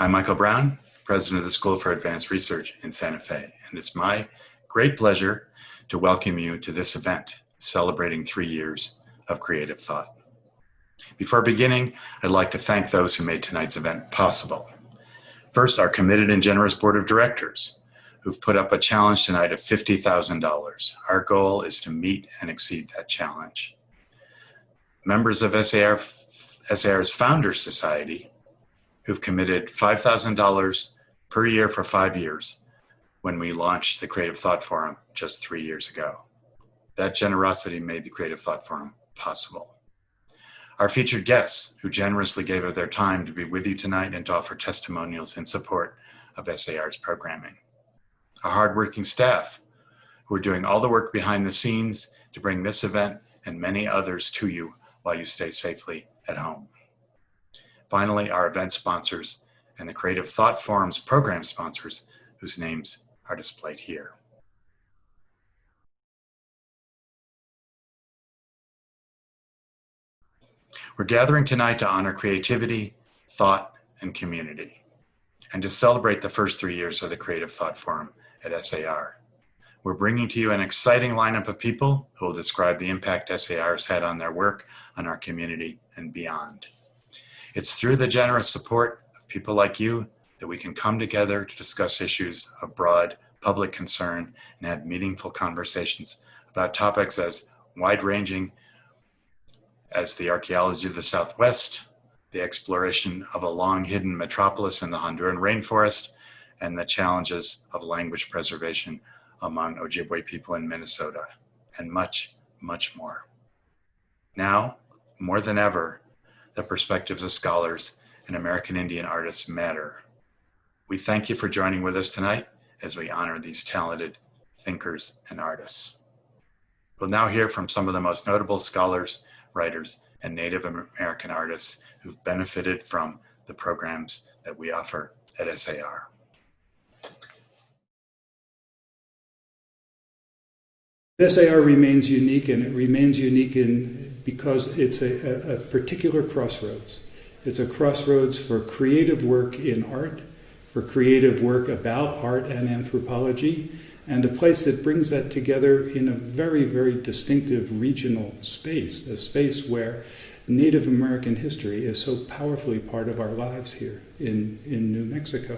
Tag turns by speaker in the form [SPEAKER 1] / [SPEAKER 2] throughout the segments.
[SPEAKER 1] I'm Michael Brown, president of the School for Advanced Research in Santa Fe, and it's my great pleasure to welcome you to this event celebrating 3 years of creative thought. Before beginning, I'd like to thank those who made tonight's event possible. First, our committed and generous board of directors who've put up a challenge tonight of $50,000. Our goal is to meet and exceed that challenge. Members of SAR's Founders Society who've committed $5,000 per year for 5 years when we launched the Creative Thought Forum just 3 years ago. That generosity made the Creative Thought Forum possible. Our featured guests who generously gave of their time to be with you tonight and to offer testimonials in support of SAR's programming. Our hardworking staff who are doing all the work behind the scenes to bring this event and many others to you while you stay safely at home. Finally, our event sponsors and the Creative Thought Forum's program sponsors whose names are displayed here. We're gathering tonight to honor creativity, thought, and community, and to celebrate the first 3 years of the Creative Thought Forum at SAR. We're bringing to you an exciting lineup of people who will describe the impact SAR has had on their work, on our community, and beyond. It's through the generous support of people like you that we can come together to discuss issues of broad public concern and have meaningful conversations about topics as wide-ranging as the archaeology of the Southwest, the exploration of a long-hidden metropolis in the Honduran rainforest, and the challenges of language preservation among Ojibwe people in Minnesota, and much, much more. Now, more than ever, the perspectives of scholars and American Indian artists matter. We thank you for joining with us tonight as we honor these talented thinkers and artists. We'll now hear from some of the most notable scholars, writers, and Native American artists who've benefited from the programs that we offer at SAR.
[SPEAKER 2] SAR remains unique, and it remains unique because it's a particular crossroads. It's a crossroads for creative work in art, for creative work about art and anthropology, and a place that brings that together in a very, very distinctive regional space, a space where Native American history is so powerfully part of our lives here in New Mexico.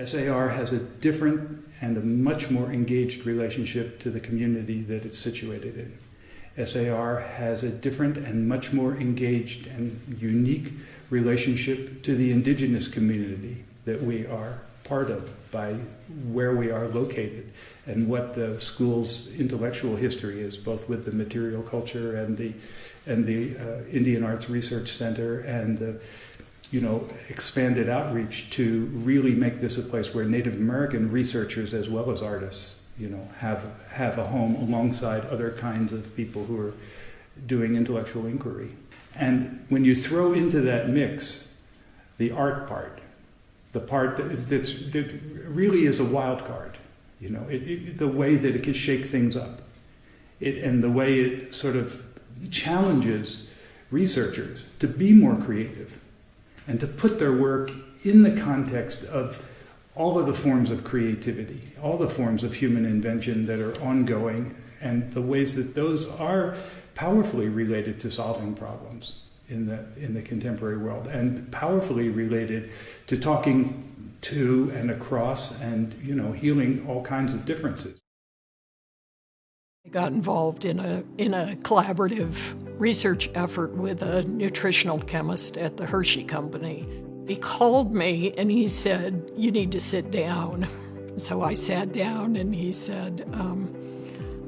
[SPEAKER 2] SAR has a different and a much more engaged relationship to the community that it's situated in. SAR has a different and much more engaged and unique relationship to the indigenous community that we are part of by where we are located and what the school's intellectual history is, both with the material culture and the Indian Arts Research Center and the expanded outreach to really make this a place where Native American researchers as well as artists, have a home alongside other kinds of people who are doing intellectual inquiry. And when you throw into that mix the art part, the part that really is a wild card, the way that it can shake things up, and the way it sort of challenges researchers to be more creative and to put their work in the context of all of the forms of creativity, all the forms of human invention that are ongoing, and the ways that those are powerfully related to solving problems in the contemporary world, and powerfully related to talking to and across and healing all kinds of differences.
[SPEAKER 3] I got involved in a collaborative research effort with a nutritional chemist at the Hershey Company. He called me and he said, "You need to sit down." So I sat down and he said,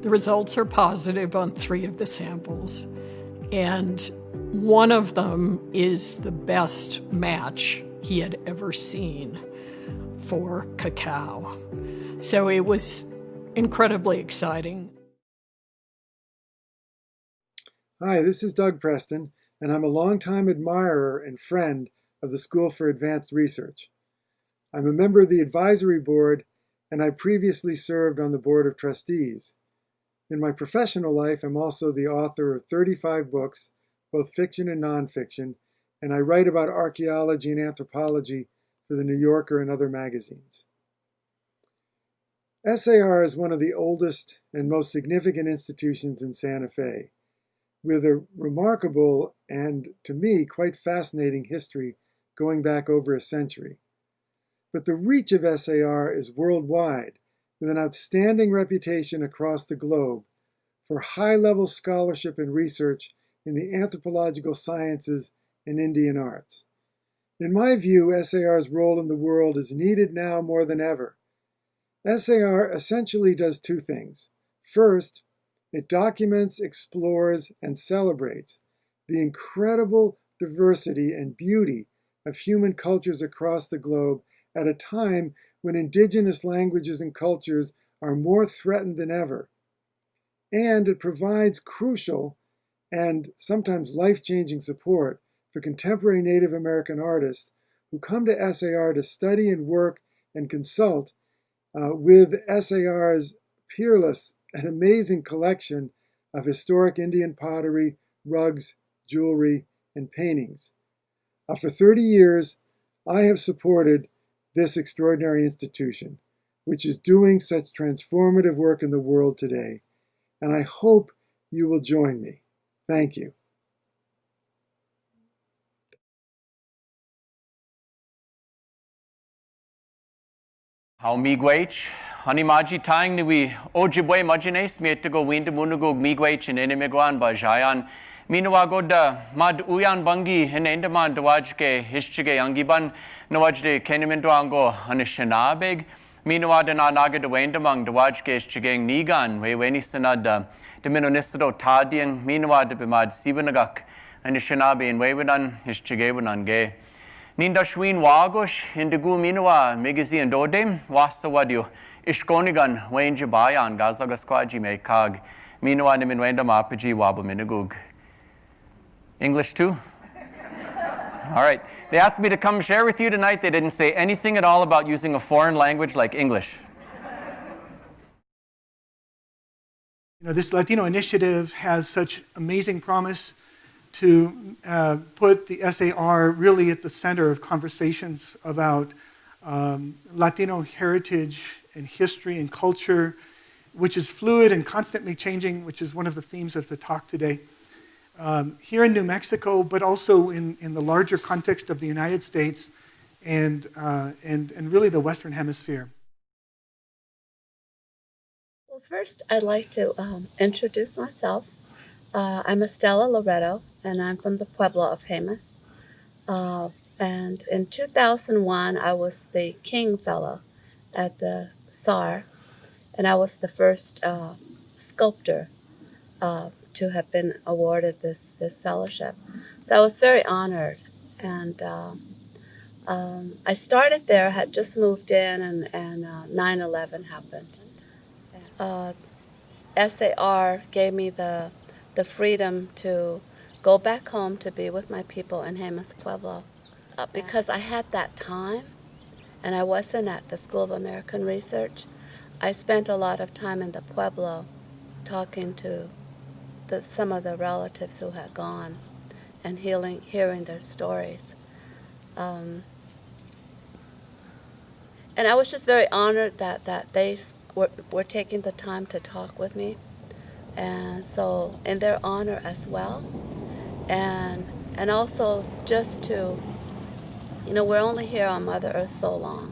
[SPEAKER 3] "The results are positive on 3 of the samples, and one of them is the best match he had ever seen for cacao." So it was incredibly exciting.
[SPEAKER 4] Hi, this is Doug Preston, and I'm a longtime admirer and friend of the School for Advanced Research. I'm a member of the advisory board, and I previously served on the board of trustees. In my professional life, I'm also the author of 35 books, both fiction and nonfiction, and I write about archaeology and anthropology for the New Yorker and other magazines. SAR is one of the oldest and most significant institutions in Santa Fe, with a remarkable and, to me, quite fascinating history going back over a century. But the reach of SAR is worldwide, with an outstanding reputation across the globe for high-level scholarship and research in the anthropological sciences and Indian arts. In my view, SAR's role in the world is needed now more than ever. SAR essentially does two things. First, it documents, explores, and celebrates the incredible diversity and beauty of human cultures across the globe at a time when indigenous languages and cultures are more threatened than ever. And it provides crucial and sometimes life-changing support for contemporary Native American artists who come to SAR to study and work and consult with SAR's peerless and amazing collection of historic Indian pottery, rugs, jewelry, and paintings. For 30 years, I have supported this extraordinary institution, which is doing such transformative work in the world today, and I hope you will join me. Thank you.
[SPEAKER 5] How miigwech, hanimaji tang niwi ojibwe majines mietago windamunugog miigwech and enemigwan bajayan. Minawagoda mad uyan bangi henendaman dawajke hischige angiban nawajde kenemendwango anishanabeg. Minawada na naga de wendamang dawajke hischigeng nigan weweni sanada diminonisado tadiang minawada bimad sibanagak anishanabe and wewedan hischigewunan ge. Nindashwin wagosh indigu minawa migizi and dodem wasawadio ishkonigan wenjabayan gazagaskwaji mekag minawa niminwenda mapaji wabu minagug. English too? All right. They asked me to come share with you tonight. They didn't say anything at all about using a foreign language like English.
[SPEAKER 6] You know, this Latino initiative has such amazing promise to put the SAR really at the center of conversations about Latino heritage and history and culture, which is fluid and constantly changing, which is one of the themes of the talk today. Here in New Mexico, but also in the larger context of the United States and really the Western Hemisphere.
[SPEAKER 7] Well, first I'd like to introduce myself. I'm Estela Loreto, and I'm from the Pueblo of Jemez. And in 2001, I was the King Fellow at the SAR, and I was the first sculptor to have been awarded this fellowship. So I was very honored. And I started there, had just moved in, and 9/11 happened. SAR gave me the freedom to go back home to be with my people in Jemez Pueblo. Because I had that time, and I wasn't at the School of American Research, I spent a lot of time in the Pueblo talking to some of the relatives who had gone and hearing their stories. And I was just very honored that they were taking the time to talk with me. And so in their honor as well. And also just to, you know, we're only here on Mother Earth so long.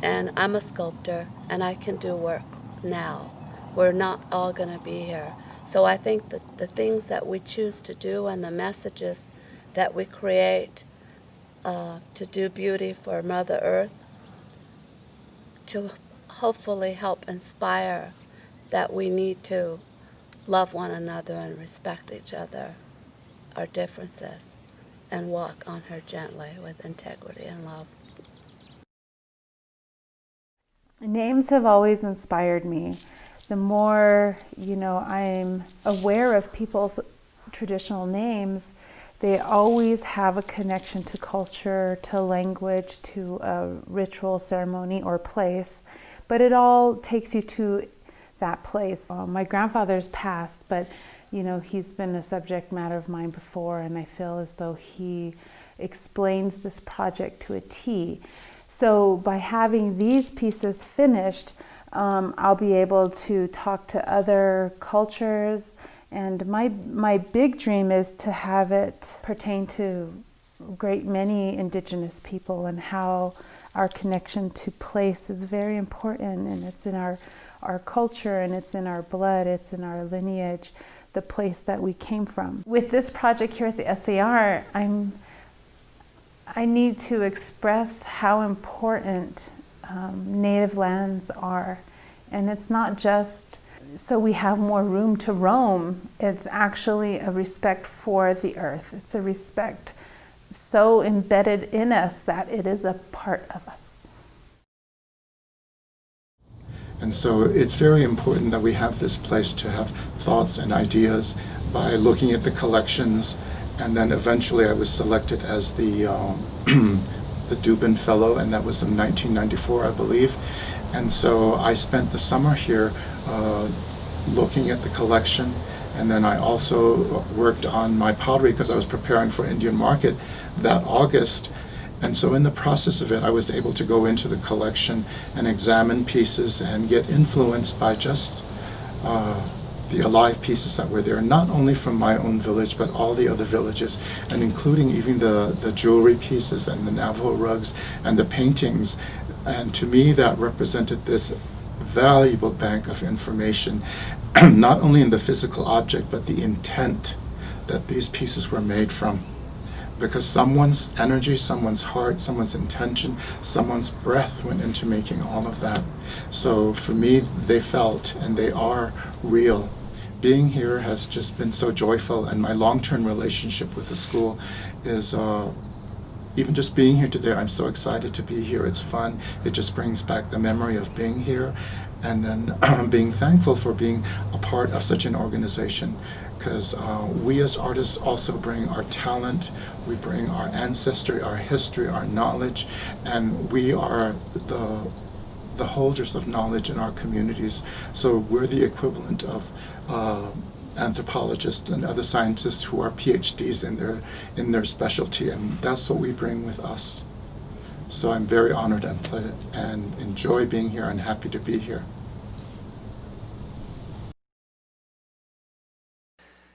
[SPEAKER 7] And I'm a sculptor, and I can do work now. We're not all going to be here. So I think that the things that we choose to do and the messages that we create to do beauty for Mother Earth, to hopefully help inspire that we need to love one another and respect each other, our differences, and walk on her gently with integrity and love.
[SPEAKER 8] Names have always inspired me. The more, you know, I'm aware of people's traditional names, they always have a connection to culture, to language, to a ritual, ceremony, or place. But it all takes you to that place. My grandfather's passed, but you know, he's been a subject matter of mine before, and I feel as though he explains this project to a T. So by having these pieces finished, I'll be able to talk to other cultures, and my big dream is to have it pertain to a great many indigenous people, and how our connection to place is very important, and it's in our culture, and it's in our blood, it's in our lineage, the place that we came from. With this project here at the SAR, I need to express how important native lands are. And it's not just so we have more room to roam, it's actually a respect for the earth. It's a respect so embedded in us that it is a part of us.
[SPEAKER 9] And so it's very important that we have this place to have thoughts and ideas by looking at the collections. And then eventually I was selected as the Dubin Fellow, and that was in 1994, I believe. And so I spent the summer here looking at the collection, and then I also worked on my pottery because I was preparing for Indian market that August. And so in the process of it, I was able to go into the collection and examine pieces and get influenced by just the alive pieces that were there, not only from my own village, but all the other villages, and including even the jewelry pieces and the Navajo rugs and the paintings. And to me, that represented this valuable bank of information, not only in the physical object, but the intent that these pieces were made from. Because someone's energy, someone's heart, someone's intention, someone's breath went into making all of that. So for me, they felt and they are real. Being here has just been so joyful, and my long-term relationship with the school is even just being here today, I'm so excited to be here. It's fun. It just brings back the memory of being here, and then being thankful for being a part of such an organization, because we as artists also bring our talent, we bring our ancestry, our history, our knowledge, and we are the holders of knowledge in our communities. So we're the equivalent of anthropologists and other scientists who are PhDs in their specialty, and that's what we bring with us. So I'm very honored and enjoy being here and happy to be here.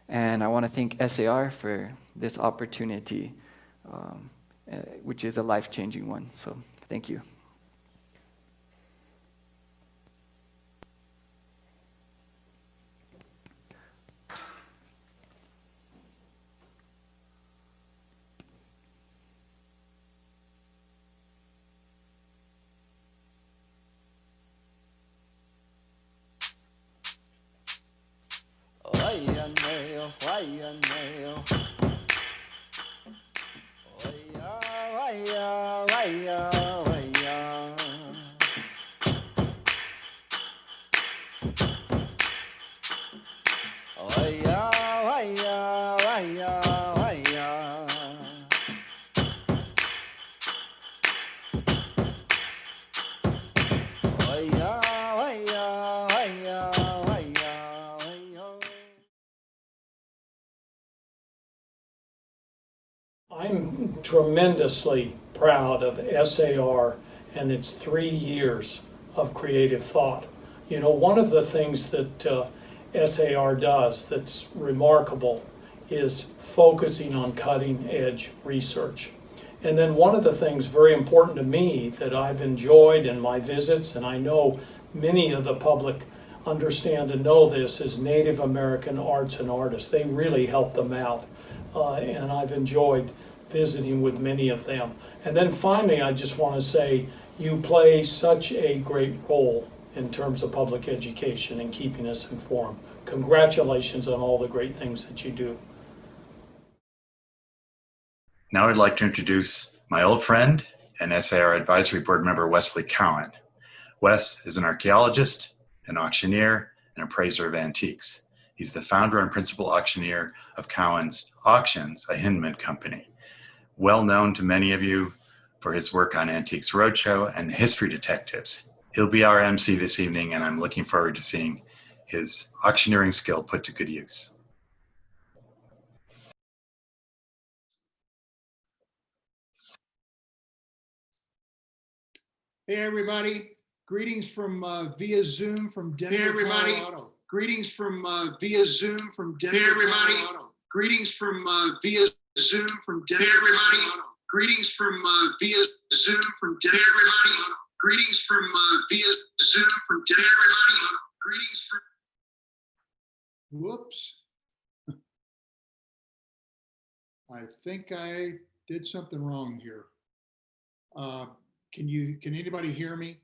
[SPEAKER 10] And I want to thank SAR for this opportunity, which is a life-changing one. So thank you.
[SPEAKER 3] I'm tremendously proud of SAR and its 3 years of creative thought. You know, one of the things that SAR does that's remarkable is focusing on cutting edge research. And then one of the things very important to me that I've enjoyed in my visits, and I know many of the public understand and know this, is Native American arts and artists. They really help them out. And I've enjoyed visiting with many of them. And then finally, I just want to say, you play such a great role in terms of public education and keeping us informed. Congratulations on all the great things that you do.
[SPEAKER 1] Now I'd like to introduce my old friend and SAR Advisory Board member, Wesley Cowan. Wes is an archaeologist, an auctioneer, and appraiser of antiques. He's the founder and principal auctioneer of Cowan's Auctions, a Hinman company. Well known to many of you for his work on Antiques Roadshow and the History Detectives. He'll be our MC this evening, and I'm looking forward to seeing his auctioneering skill put to good use.
[SPEAKER 11] Hey, everybody. Greetings from via Zoom from Denver, Colorado. Greetings from via Zoom from Denver, Colorado. Greetings from via Zoom from Denver, Colorado. Greetings from via Zoom from Denver, Colorado. Greetings from via Zoom from Denver, Colorado. Greetings from. Whoops. I think I did something wrong here. Can anybody hear me?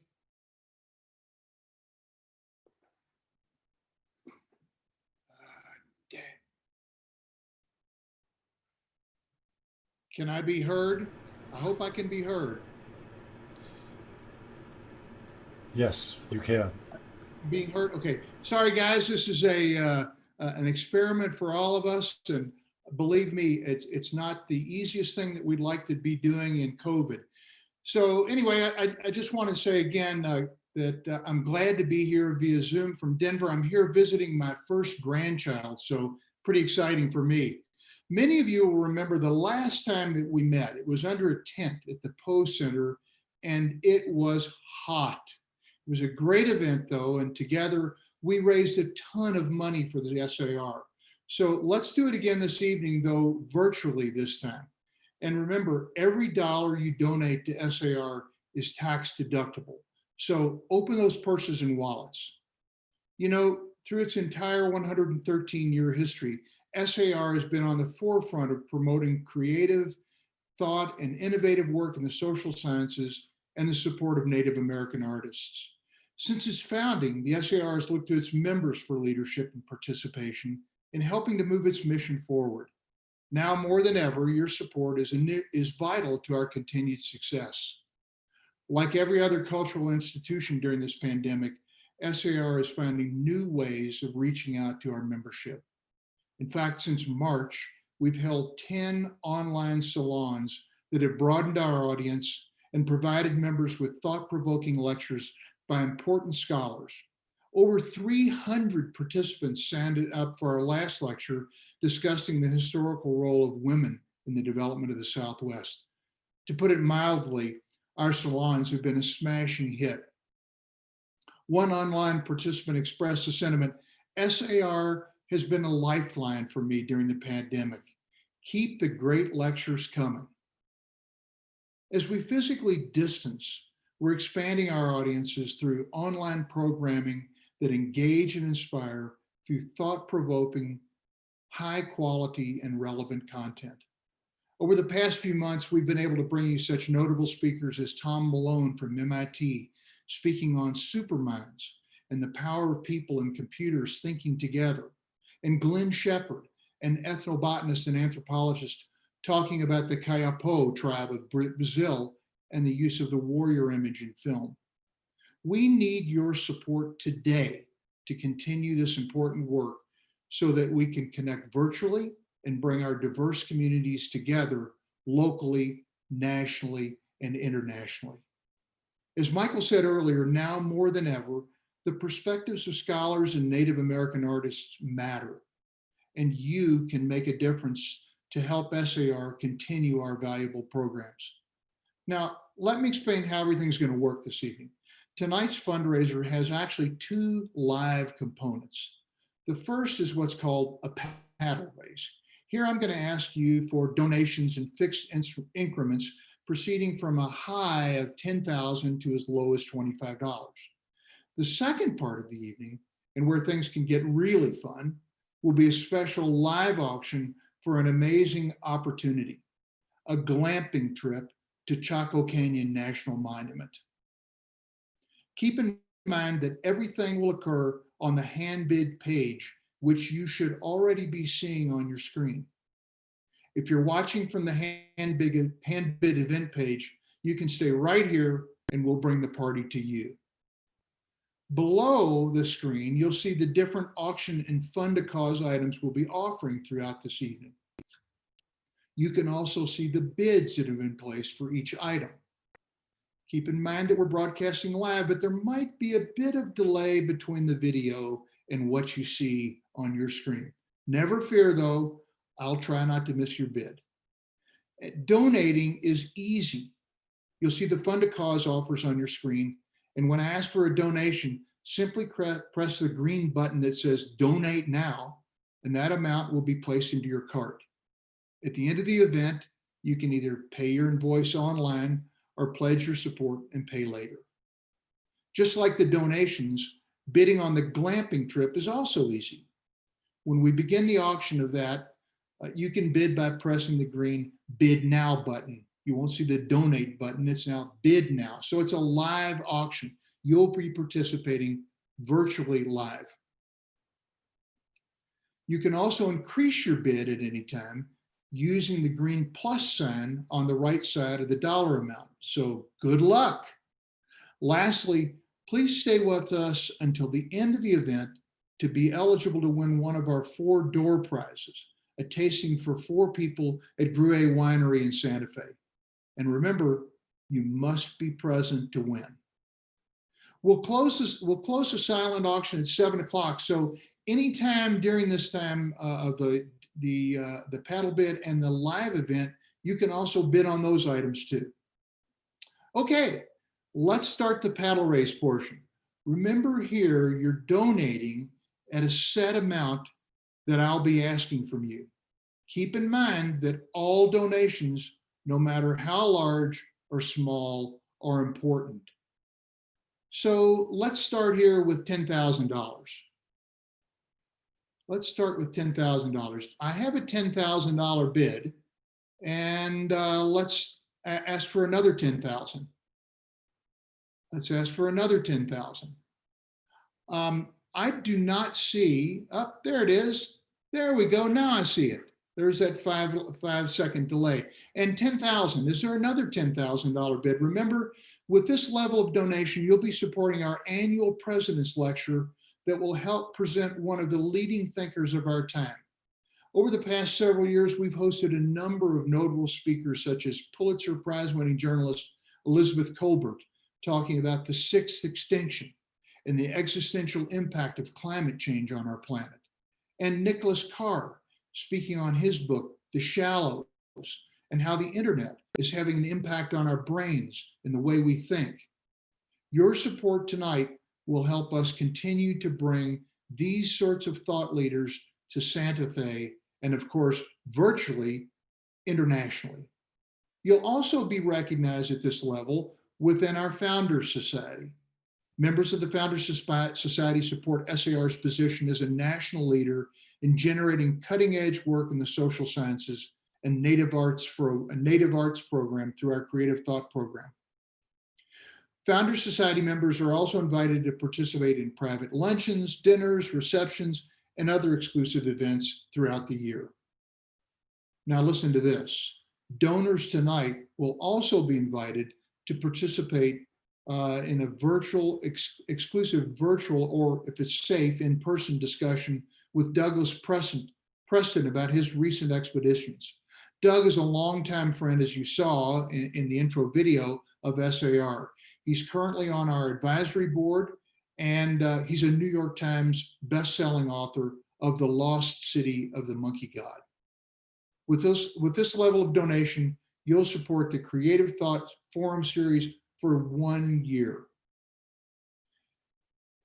[SPEAKER 11] Dang. Can I be heard? I hope I can be heard.
[SPEAKER 12] Yes, you can.
[SPEAKER 11] Being heard? Okay. Sorry, guys. This is an experiment for all of us, and believe me, it's not the easiest thing that we'd like to be doing in COVID. So anyway, I just want to say again that I'm glad to be here via Zoom from Denver. I'm here visiting my first grandchild, so pretty exciting for me. Many of you will remember the last time that we met. It was under a tent at the Poe Center, and it was hot. It was a great event, though, and together we raised a ton of money for the SAR. So let's do it again this evening, though virtually this time. And remember, every dollar you donate to SAR is tax deductible. So open those purses and wallets. You know, through its entire 113-year history, SAR has been on the forefront of promoting creative thought and innovative work in the social sciences and the support of Native American artists. Since its founding, the SAR has looked to its members for leadership and participation in helping to move its mission forward. Now more than ever, your support is vital to our continued success. Like every other cultural institution during this pandemic, SAR is finding new ways of reaching out to our membership. In fact, since March, we've held 10 online salons that have broadened our audience and provided members with thought-provoking lectures by important scholars. Over 300 participants signed up for our last lecture discussing the historical role of women in the development of the Southwest. To put it mildly, our salons have been a smashing hit. One online participant expressed the sentiment, SAR has been a lifeline for me during the pandemic. Keep the great lectures coming. As we physically distance, we're expanding our audiences through online programming that engage and inspire through thought-provoking, high-quality, and relevant content. Over the past few months, we've been able to bring you such notable speakers as Tom Malone from MIT, speaking on superminds and the power of people and computers thinking together, and Glenn Shepard, an ethnobotanist and anthropologist, talking about the Kayapo tribe of Brazil and the use of the warrior image in film. We need your support today to continue this important work so that we can connect virtually and bring our diverse communities together locally, nationally, and internationally. As Michael said earlier, now more than ever, the perspectives of scholars and Native American artists matter, and you can make a difference to help SAR continue our valuable programs. Now, let me explain how everything's going to work this evening. Tonight's fundraiser has actually two live components. The first is what's called a paddle raise. Here I'm going to ask you for donations in fixed increments proceeding from a high of $10,000 to as low as $25. The second part of the evening, and where things can get really fun, will be a special live auction for an amazing opportunity, a glamping trip to Chaco Canyon National Monument. Keep in mind that everything will occur on the handbid page, which you should already be seeing on your screen. If you're watching from the handbid event page, you can stay right here and we'll bring the party to you. Below the screen, you'll see the different auction and fund a cause items we'll be offering throughout this evening. You can also see the bids that have been placed for each item. Keep in mind that we're broadcasting live, but there might be a bit of delay between the video and what you see on your screen. Never fear though, I'll try not to miss your bid. Donating is easy. You'll see the Fund a Cause offers on your screen. And when I ask for a donation, simply press the green button that says Donate Now, and that amount will be placed into your cart. At the end of the event, you can either pay your invoice online or pledge your support and pay later. Just like the donations, bidding on the glamping trip is also easy. When we begin the auction of that, you can bid by pressing the green Bid Now button. You won't see the Donate button, it's now Bid Now. So it's a live auction. You'll be participating virtually live. You can also increase your bid at any time using the green plus sign on the right side of the dollar amount. So good luck. Lastly, please stay with us until the end of the event to be eligible to win one of our 4 door prizes, a tasting for 4 people at Gruet Winery in Santa Fe. And remember, you must be present to win. We'll close the silent auction at 7 o'clock. So anytime during this time of the paddle bid and the live event, you can also bid on those items too. Okay, let's start the paddle race portion. Remember here, you're donating at a set amount that I'll be asking from you. Keep in mind that all donations, no matter how large or small, are important. So let's start here with $10,000. Let's start with $10,000. I have a $10,000 bid, and let's ask for another 10,000. Let's ask for another 10,000. I do not see, there it is. There we go, now I see it. There's that 5-second delay. And 10,000, is there another $10,000 bid? Remember, with this level of donation, you'll be supporting our annual President's Lecture that will help present one of the leading thinkers of our time. Over the past several years, we've hosted a number of notable speakers, such as Pulitzer Prize-winning journalist Elizabeth Kolbert, talking about the 6th extinction and the existential impact of climate change on our planet. And Nicholas Carr, speaking on his book, The Shallows, and how the internet is having an impact on our brains and the way we think. Your support tonight will help us continue to bring these sorts of thought leaders to Santa Fe and, of course, virtually internationally. You'll also be recognized at this level within our Founders Society. Members of the Founders Society support SAR's position as a national leader in generating cutting-edge work in the social sciences and native arts program through our Creative Thought program. Founders Society members are also invited to participate in private luncheons, dinners, receptions, and other exclusive events throughout the year. Now listen to this. Donors tonight will also be invited to participate in a exclusive virtual, or if it's safe, in-person discussion with Douglas Preston about his recent expeditions. Doug is a longtime friend, as you saw in the intro video of SAR. He's currently on our advisory board, and he's a New York Times best-selling author of The Lost City of the Monkey God. With this level of donation, you'll support the Creative Thought Forum series for 1 year.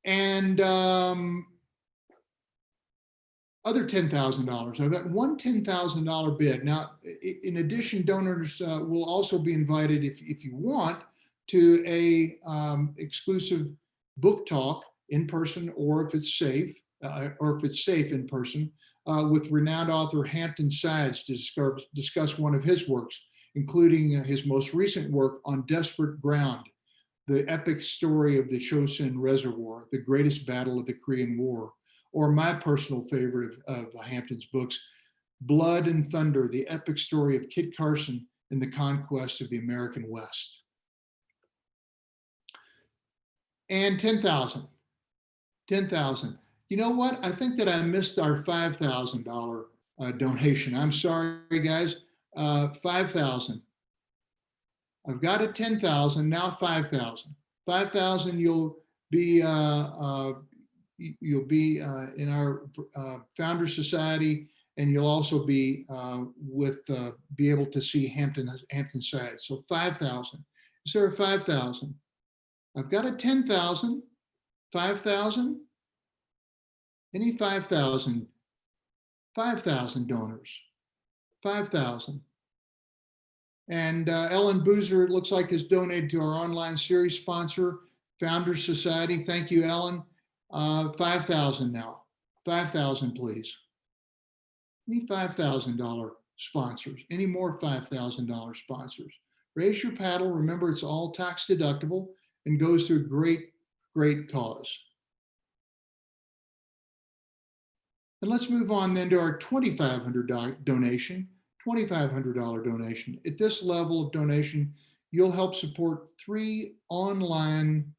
[SPEAKER 11] And other $10,000. I've got one $10,000 bid. Now, in addition, donors will also be invited, if you want, to a exclusive book talk in person, or if it's safe in person, with renowned author Hampton Sides to discuss one of his works, including his most recent work on Desperate Ground, the epic story of the Chosin Reservoir, the greatest battle of the Korean War, or my personal favorite of Hampton's books, Blood and Thunder, the epic story of Kit Carson and the conquest of the American West. And 10,000. You know what? I think that I missed our $5,000 donation. I'm sorry, guys. 5,000. I've got a 10,000, now 5,000. 5,000, you'll be in our Founders Society, and you'll also be be able to see Hampton Sides. So 5,000. Is there a 5,000? I've got a 10,000, 5,000. Any 5,000? 5,000 donors. 5,000. And Ellen Boozer, it looks like, has donated to our online series sponsor, Founders Society. Thank you, Ellen. 5,000 now. 5,000, please. Any $5,000 sponsors? Any more $5,000 sponsors? Raise your paddle. Remember, it's all tax deductible and goes to a great, great cause. And let's move on then to our $2,500 donation. $2,500 donation. At this level of donation, you'll help support 3 online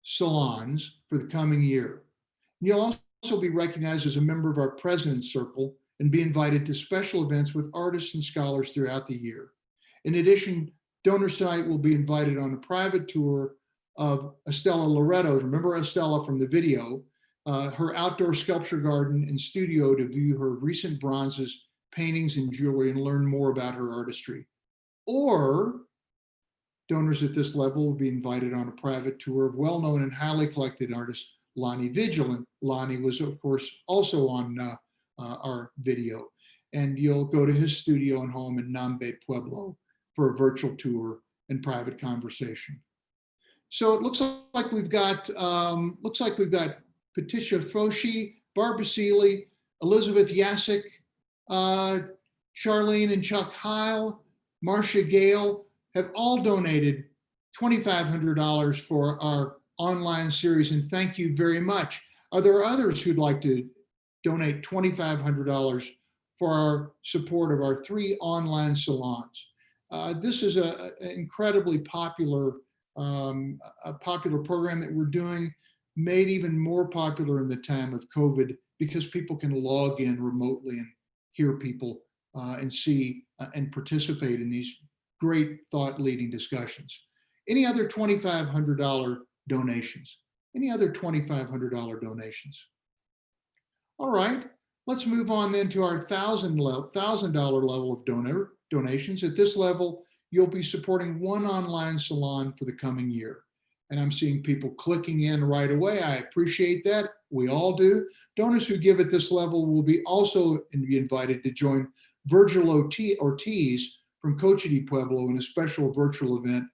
[SPEAKER 11] salons for the coming year. And you'll also be recognized as a member of our President's Circle and be invited to special events with artists and scholars throughout the year. In addition, donors tonight will be invited on a private tour of Estella Loretto's, remember Estella from the video, her outdoor sculpture garden and studio to view her recent bronzes, paintings, and jewelry and learn more about her artistry. Or donors at this level will be invited on a private tour of well-known and highly collected artist Lonnie Vigil. And Lonnie was, of course, also on our video. And you'll go to his studio and home in Nambe Pueblo for a virtual tour and private conversation. So it looks like we've got Patricia Foshi, Barbara Seeley, Elizabeth Yasik, Charlene and Chuck Heil, Marcia Gale have all donated $2,500 for our online series, and thank you very much. Are there others who'd like to donate $2,500 for our support of our 3 online salons? This is an incredibly popular program that we're doing, made even more popular in the time of COVID because people can log in remotely and hear people and see and participate in these great thought-leading discussions. Any other $2,500 donations? Any other $2,500 donations? All right, let's move on then to our $1,000 level of donations. At this level, you'll be supporting 1 online salon for the coming year. And I'm seeing people clicking in right away. I appreciate that. We all do. Donors who give at this level will be also be invited to join Virgil Ortiz from Cochiti Pueblo in a special virtual event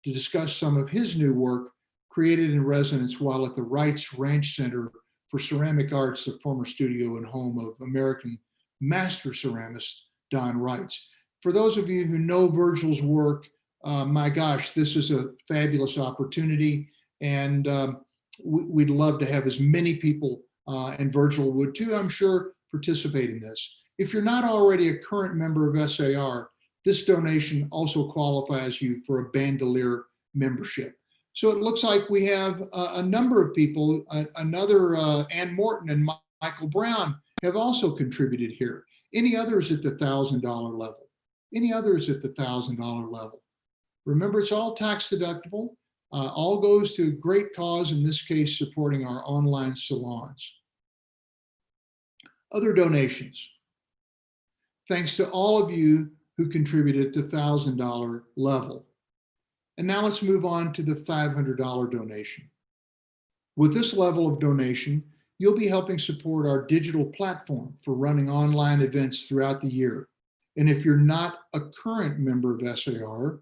[SPEAKER 11] to discuss some of his new work created in residence while at the Wrights Ranch Center for Ceramic Arts, the former studio and home of American master ceramist Don Wrights. For those of you who know Virgil's work, my gosh, this is a fabulous opportunity, and we'd love to have as many people, and Virgil would too, I'm sure, participate in this. If you're not already a current member of SAR, this donation also qualifies you for a bandolier membership. So it looks like we have a number of people, another Ann Morton and Michael Brown have also contributed here. Any others at the $1,000 level? Any others at the $1,000 level? Remember, it's all tax deductible. All goes to a great cause, in this case, supporting our online salons. Other donations. Thanks to all of you who contributed at the $1,000 level. And now let's move on to the $500 donation. With this level of donation, you'll be helping support our digital platform for running online events throughout the year. And if you're not a current member of SAR,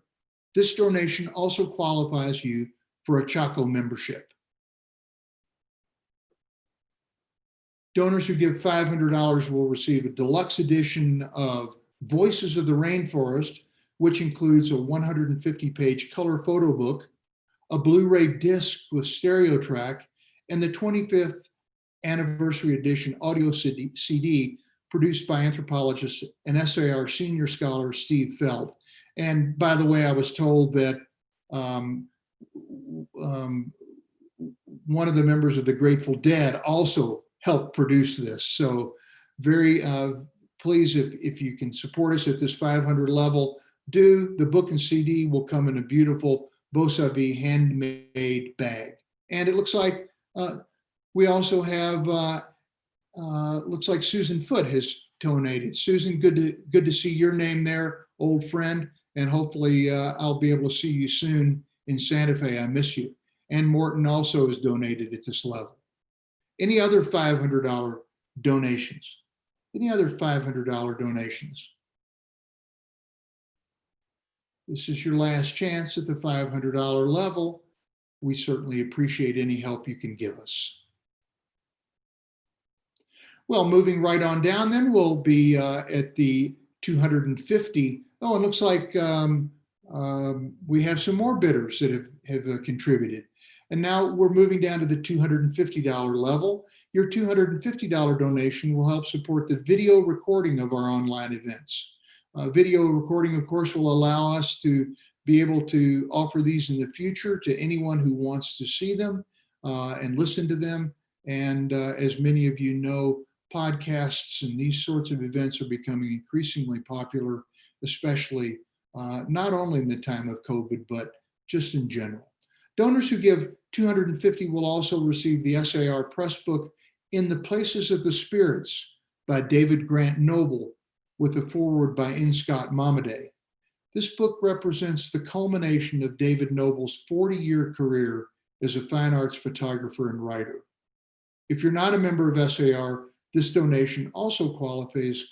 [SPEAKER 11] this donation also qualifies you for a Chaco membership. Donors who give $500 will receive a deluxe edition of Voices of the Rainforest, which includes a 150-page color photo book, a Blu-ray disc with stereo track, and the 25th anniversary edition audio CD produced by anthropologist and SAR senior scholar Steve Feld. And by the way, I was told that one of the members of the Grateful Dead also helped produce this. So very please, if you can support us at this 500 level, do. The book and CD will come in a beautiful Bosa V handmade bag. And it looks like we also have, looks like Susan Foote has donated. Susan, good to see your name there, old friend. and hopefully I'll be able to see you soon in Santa Fe. I miss you. And Morton also has donated at this level. Any other $500 donations? Any other $500 donations? This is your last chance at the $500 level. We certainly appreciate any help you can give us. Well, moving right on down, then we'll be at the 250. Oh, it looks like we have some more bidders that have contributed. And now we're moving down to the $250 level. Your $250 donation will help support the video recording of our online events. Video recording, of course, will allow us to be able to offer these in the future to anyone who wants to see them and listen to them. And as many of you know, podcasts and these sorts of events are becoming increasingly popular, especially not only in the time of COVID, but just in general. Donors who give $250 will also receive the SAR press book In the Places of the Spirits by David Grant Noble, with a foreword by N. Scott Momaday. This book represents the culmination of David Noble's 40-year career as a fine arts photographer and writer. If you're not a member of SAR, this donation also qualifies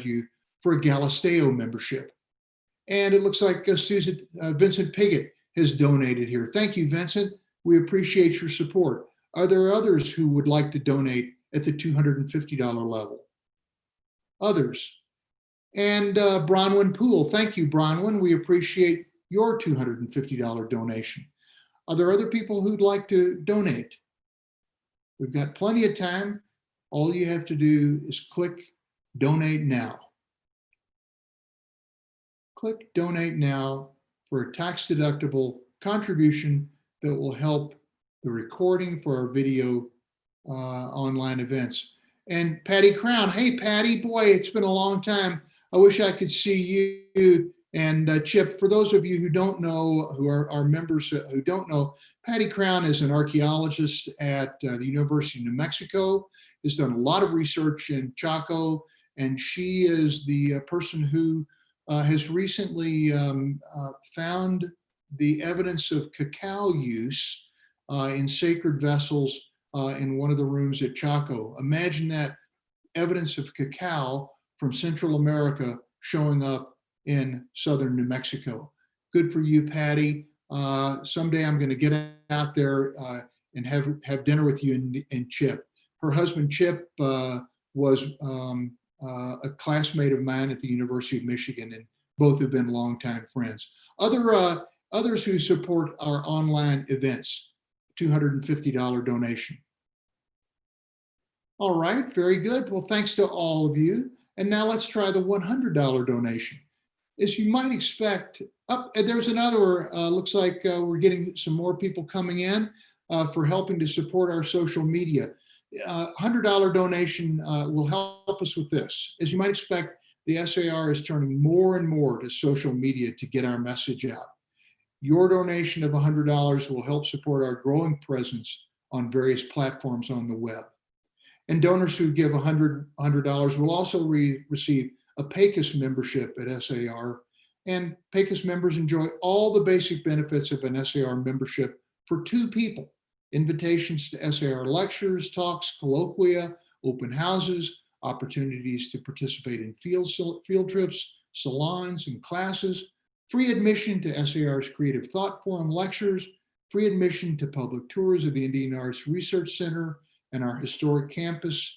[SPEAKER 11] you for a Galisteo membership. And it looks like Vincent Piggott has donated here. Thank you, Vincent. We appreciate your support. Are there others who would like to donate at the $250 level? Others? And Bronwyn Poole, thank you, Bronwyn. We appreciate your $250 donation. Are there other people who'd like to donate? We've got plenty of time. All you have to do is click Donate Now. Click Donate Now for a tax-deductible contribution that will help the recording for our video online events. And Patty Crown, hey Patty, boy, it's been a long time. I wish I could see you. And Chip, for those of you who don't know, who are our members who don't know, Patty Crown is an archaeologist at the University of New Mexico, has done a lot of research in Chaco, and she is the person who has recently found the evidence of cacao use in sacred vessels in one of the rooms at Chaco. Imagine that evidence of cacao from Central America showing up in southern New Mexico. Good for you, Patty. Someday I'm going to get out there and have dinner with you and Chip. Her husband, Chip, was a classmate of mine at the University of Michigan, and both have been longtime friends. Others who support our online events, $250 donation. All right, very good. Well, thanks to all of you. And now let's try the $100 donation. As you might expect, there's another, looks like we're getting some more people coming in for helping to support our social media. $100 donation will help us with this. As you might expect, the SAR is turning more and more to social media to get our message out. Your donation of $100 will help support our growing presence on various platforms on the web. And donors who give $100 will also receive a PACUS membership at SAR. And PACUS members enjoy all the basic benefits of an SAR membership for two people: invitations to SAR lectures, talks, colloquia, open houses, opportunities to participate in field trips, salons, and classes, free admission to SAR's Creative Thought Forum lectures, free admission to public tours of the Indian Arts Research Center and our historic campus,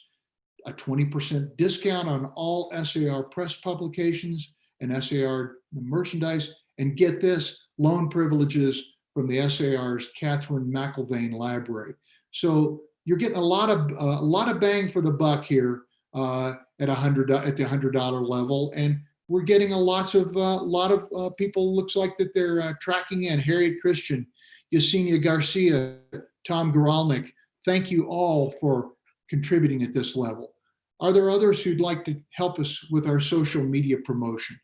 [SPEAKER 11] a 20% discount on all SAR press publications and SAR merchandise, and get this, loan privileges from the SAR's Catherine McIlvaine Library. So you're getting a lot of bang for the buck here at the $100 level, and we're getting a lot of people. Looks like that they're tracking in. Harriet Christian, Yesenia Garcia, Tom Goralnik. Thank you all for contributing at this level. Are there others who'd like to help us with our social media promotion?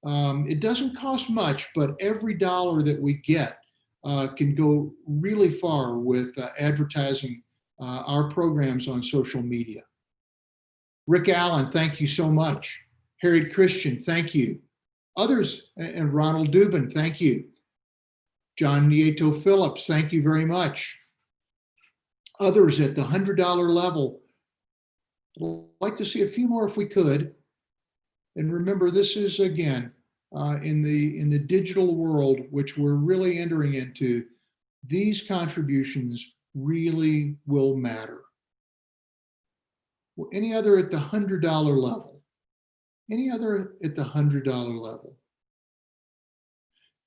[SPEAKER 11] It doesn't cost much, but every dollar that we get can go really far with advertising our programs on social media. Rick Allen, thank you so much. Harriet Christian, thank you. Others, and Ronald Dubin, thank you. John Nieto Phillips, thank you very much. Others at the $100 level, I'd like to see a few more if we could. And remember, this is, again, in the digital world, which we're really entering into, these contributions really will matter. Well, any other at the $100 level? Any other at the $100 level?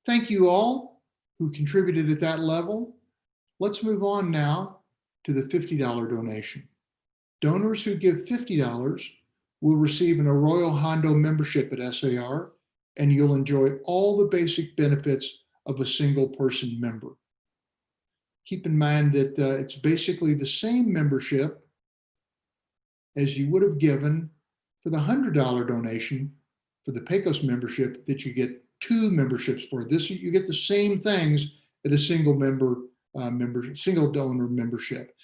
[SPEAKER 11] Thank you all who contributed at that level. Let's move on now to the $50 donation. Donors who give $50 will receive an Arroyo Hondo membership at SAR, and you'll enjoy all the basic benefits of a single person member. Keep in mind that it's basically the same membership as you would have given for the $100 donation for the Pecos membership that you get 2 memberships for. This, you get the same things at a single single donor membership.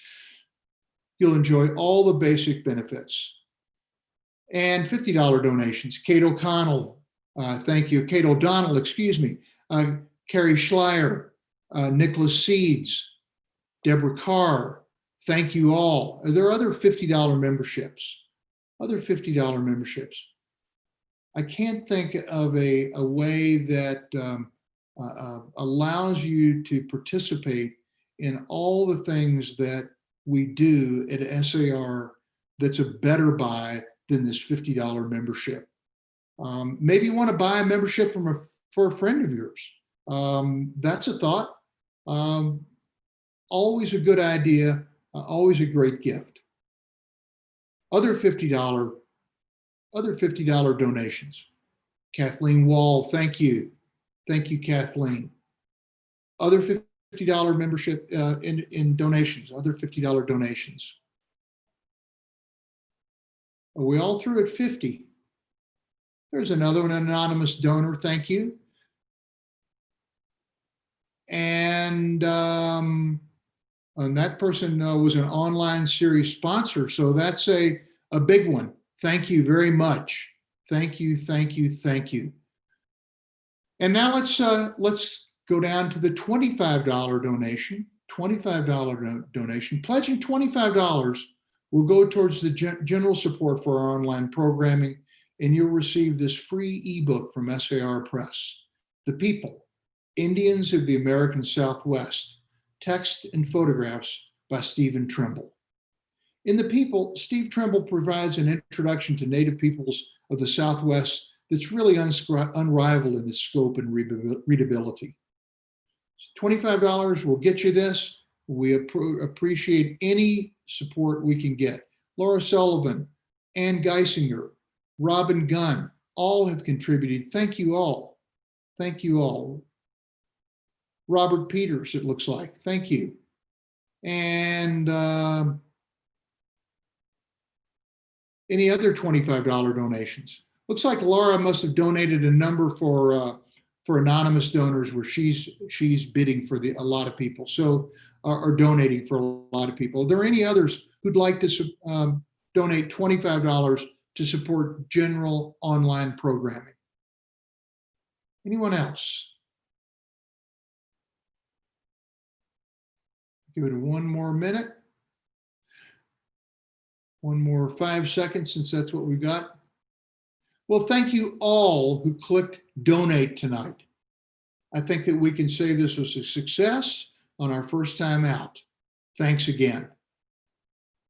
[SPEAKER 11] You'll enjoy all the basic benefits. And $50 donations. Kate O'Connell, thank you. Kate O'Donnell, excuse me. Carrie Schleier, Nicholas Seeds, Deborah Carr, thank you all. Are there other $50 memberships? Other $50 memberships? I can't think of a way that allows you to participate in all the things that we do at SAR that's a better buy than this $50 membership. Maybe you want to buy a membership for a friend of yours. That's a thought. Always a good idea, always a great gift. Other $50 donations. Kathleen Wall, thank you. Thank you, Kathleen. Other $50 membership in donations, other $50 donations. Are we all through at 50? There's another one, anonymous donor, thank you. And that person was an online series sponsor, so that's a big one. Thank you very much. Thank you, thank you, thank you. And now let's go down to the $25 donation. $25 donation. Pledging $25 will go towards the general support for our online programming, and you'll receive this free ebook from SAR Press. The People, Indians of the American Southwest, text and photographs by Stephen Trimble. In The People, Steve Trimble provides an introduction to Native peoples of the Southwest that's really unrivaled in its scope and readability. $25 will get you this. We appreciate any support we can get. Laura Sullivan, Ann Geisinger, Robin Gunn, all have contributed. Thank you all. Thank you all. Robert Peters, it looks like. Thank you. And any other $25 donations? Looks like Laura must have donated a number for anonymous donors where she's bidding for a lot of people, so or donating for a lot of people. Are there any others who'd like to donate $25 to support general online programming? Anyone else? Give it one more minute. One more 5 seconds, since that's what we've got. Well, thank you all who clicked donate tonight. I think that we can say this was a success on our first time out. Thanks again.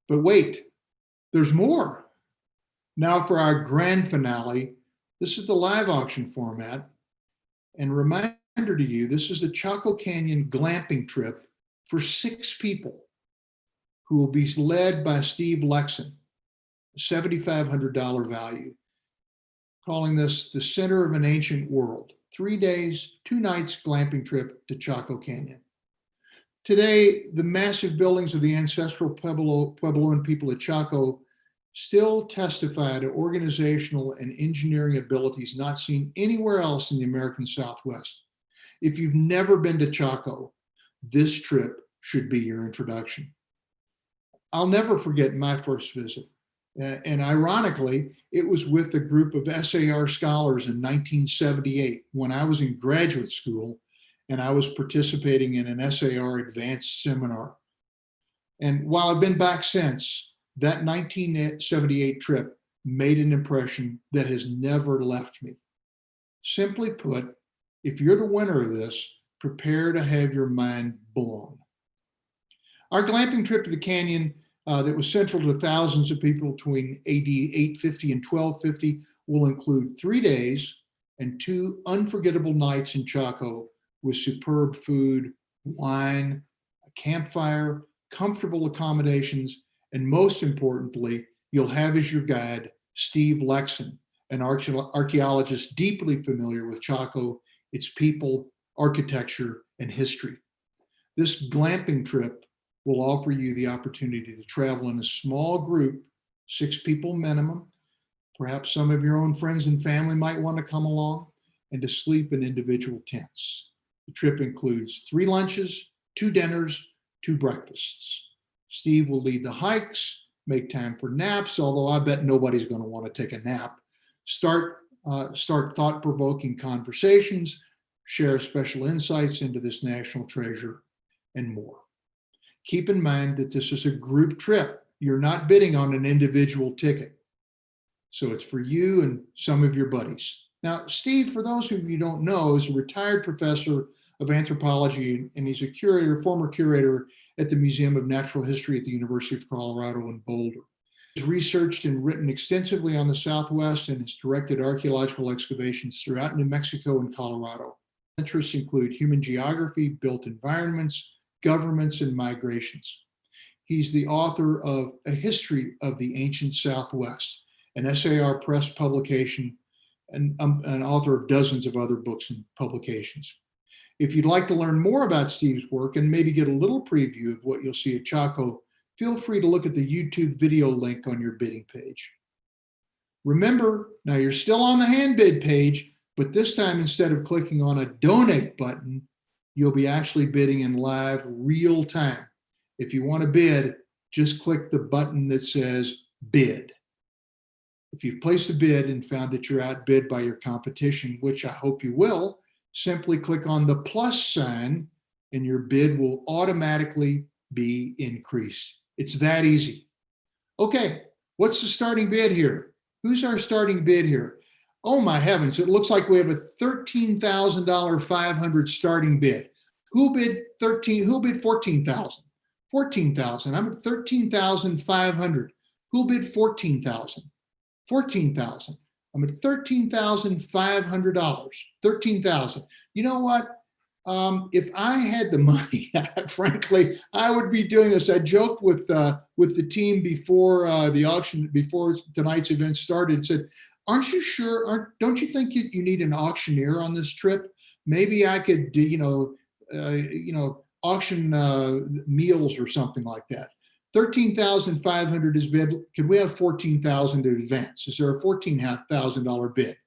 [SPEAKER 11] But wait, there's more. Now for our grand finale, this is the live auction format. And reminder to you, this is the Chaco Canyon glamping trip for 6 people who will be led by Steve Lexon, $7,500 value. Calling this the Center of an Ancient World. 3 days, 2 nights glamping trip to Chaco Canyon. Today, the massive buildings of the ancestral Puebloan people at Chaco still testify to organizational and engineering abilities not seen anywhere else in the American Southwest. If you've never been to Chaco, this trip should be your introduction. I'll never forget my first visit. And ironically, it was with a group of SAR scholars in 1978 when I was in graduate school and I was participating in an SAR advanced seminar. And while I've been back since, that 1978 trip made an impression that has never left me. Simply put, if you're the winner of this, prepare to have your mind blown. Our glamping trip to the canyon that was central to thousands of people between AD 850 and 1250 will include 3 days and 2 unforgettable nights in Chaco with superb food, wine, a campfire, comfortable accommodations, and most importantly, you'll have as your guide Steve Lexon, an archaeologist deeply familiar with Chaco, its people, architecture, and history. This glamping trip will offer you the opportunity to travel in a small group, 6 people minimum. Perhaps some of your own friends and family might want to come along, and to sleep in individual tents. The trip includes 3 lunches, 2 dinners, 2 breakfasts. Steve will lead the hikes, make time for naps, although I bet nobody's going to want to take a nap. Start thought-provoking conversations, share special insights into this national treasure, and more. Keep in mind that this is a group trip. You're not bidding on an individual ticket. So it's for you and some of your buddies. Now, Steve, for those of you who don't know, is a retired professor of anthropology, and he's a former curator at the Museum of Natural History at the University of Colorado in Boulder. He's researched and written extensively on the Southwest and has directed archaeological excavations throughout New Mexico and Colorado. Interests include human geography, built environments, governments, and migrations. He's the author of A History of the Ancient Southwest, an SAR Press publication, and an author of dozens of other books and publications. If you'd like to learn more about Steve's work and maybe get a little preview of what you'll see at Chaco, feel free to look at the YouTube video link on your bidding page. Remember, now you're still on the hand bid page, but this time instead of clicking on a donate button, you'll be actually bidding in live real time. If you want to bid, just click the button that says bid. If you've placed a bid and found that you're outbid by your competition, which I hope you will, simply click on the plus sign and your bid will automatically be increased. It's that easy. Okay, what's the starting bid here? Who's our starting bid here? Oh my heavens, it looks like we have a $13,000 500 starting bid. Who bid 14,000? 14,000. I'm at 13,500. Who bid 14,000? 14,000. I'm at $13,500. 13,000. You know what? If I had the money, frankly, I would be doing this. I joked with the team before the auction, before tonight's event started, said, aren't you sure, don't you think you need an auctioneer on this trip? Maybe I could, auction meals or something like that. 13,500 is bid. Could we have 14,000 to advance? Is there a $14,000 bid?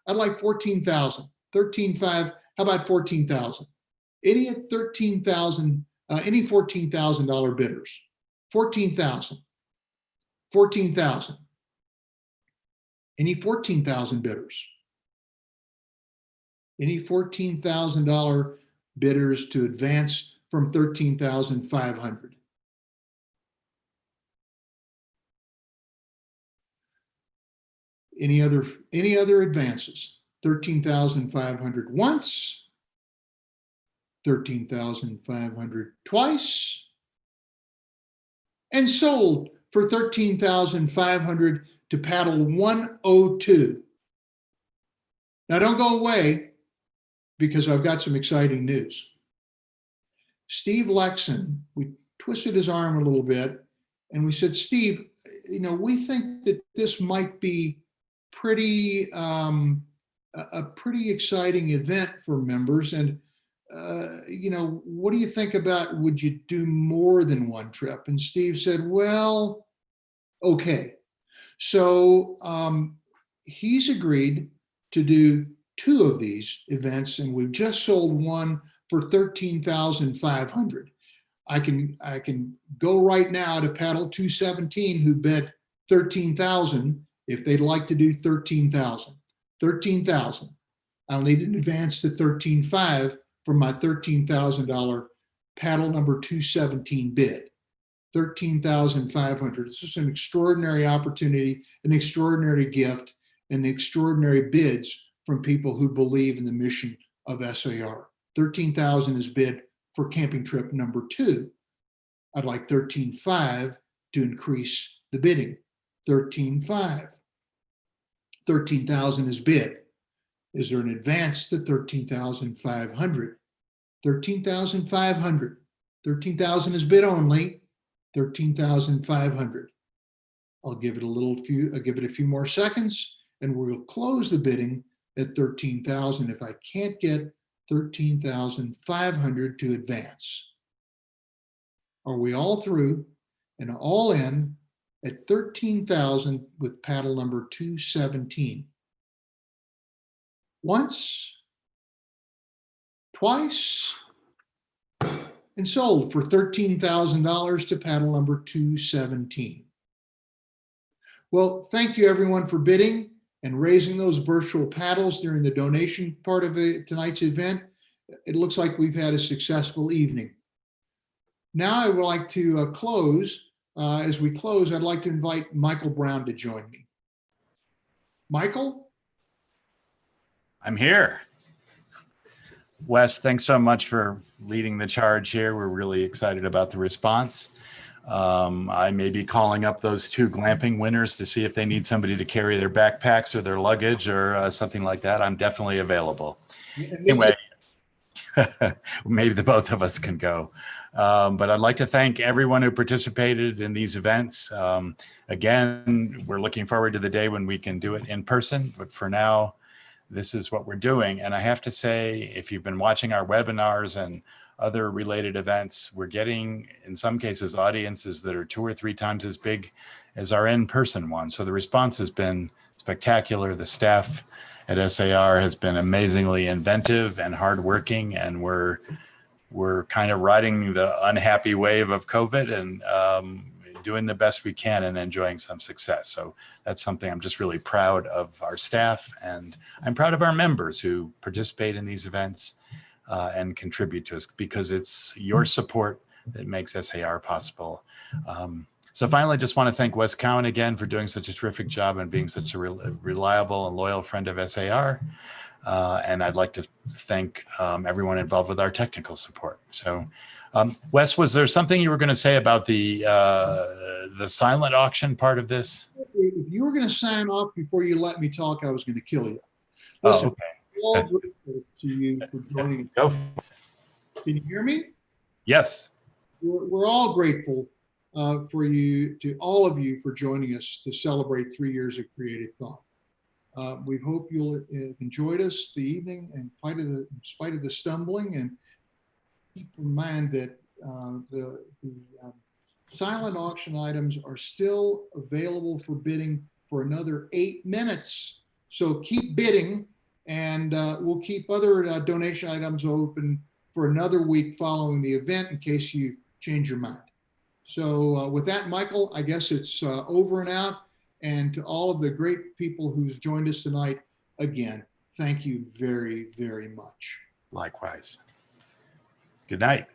[SPEAKER 11] I'd like 14,000. 13,500. How about 14,000? Any at 13,000. Any $14,000 bidders. 14,000. 14,000. Any 14,000 bidders. Any $14,000 bidders to advance from 13,500. Any other advances? 13,500 once, 13,500 twice, and sold for 13,500 to paddle 102. Now don't go away because I've got some exciting news. Steve Lexon, we twisted his arm a little bit and we said, Steve, we think that this might be a pretty exciting event for members. And, what do you think about, would you do more than one trip? And Steve said, well, okay. So he's agreed to do 2 of these events, and we've just sold one for 13,500. I can go right now to Paddle 217, who bid 13,000 if they'd like to do 13,000. 13,000. I'll need an advance to 13,500 for my $13,000 paddle number 217 bid. 13,500. This is an extraordinary opportunity, an extraordinary gift, and extraordinary bids from people who believe in the mission of SAR. 13,000 is bid for camping trip number 2. I'd like 13,500 to increase the bidding. 13,500. 13,000 is bid. Is there an advance to 13,500? 13,500. 13,000 is bid only. 13,500. I'll give it a few more seconds, and we'll close the bidding at 13,000 if I can't get 13,500 to advance. Are we all through and all in at 13,000 with paddle number 217? Once, twice, and sold for $13,000 to paddle number 217. Well, thank you everyone for bidding and raising those virtual paddles during the donation part of tonight's event. It looks like we've had a successful evening. Now I would like to close. As we close, I'd like to invite Michael Brown to join me. Michael?
[SPEAKER 1] I'm here. Wes, thanks so much for leading the charge here. We're really excited about the response. I may be calling up those 2 glamping winners to see if they need somebody to carry their backpacks or their luggage or something like that. I'm definitely available. Anyway, maybe the both of us can go. But I'd like to thank everyone who participated in these events. Again, we're looking forward to the day when we can do it in person, but for now, this is what we're doing. And I have to say, if you've been watching our webinars and other related events, we're getting, in some cases, audiences that are 2 or 3 times as big as our in-person one. So the response has been spectacular. The staff at SAR has been amazingly inventive and hardworking, and we're kind of riding the unhappy wave of COVID and doing the best we can and enjoying some success. So that's something I'm just really proud of our staff, and I'm proud of our members who participate in these events and contribute to us, because it's your support that makes SAR possible. So finally, just want to thank Wes Cowan again for doing such a terrific job and being such a reliable and loyal friend of SAR. And I'd like to thank everyone involved with our technical support. So, Wes, was there something you were going to say about the silent auction part of this?
[SPEAKER 11] If you were going to sign off before you let me talk, I was going to kill you. Listen,
[SPEAKER 1] okay.
[SPEAKER 11] All grateful to you for joining.
[SPEAKER 1] Go.
[SPEAKER 11] Can you hear me?
[SPEAKER 1] Yes.
[SPEAKER 11] We're all grateful for you, to all of you, for joining us to celebrate 3 years of creative thought. We hope you'll have enjoyed us the evening in spite of the stumbling, and keep in mind that the silent auction items are still available for bidding for another 8 minutes. So keep bidding, and we'll keep other donation items open for another week following the event in case you change your mind. So with that, Michael, I guess it's over and out. And to all of the great people who's joined us tonight, again, thank you very, very much.
[SPEAKER 1] Likewise. Good night.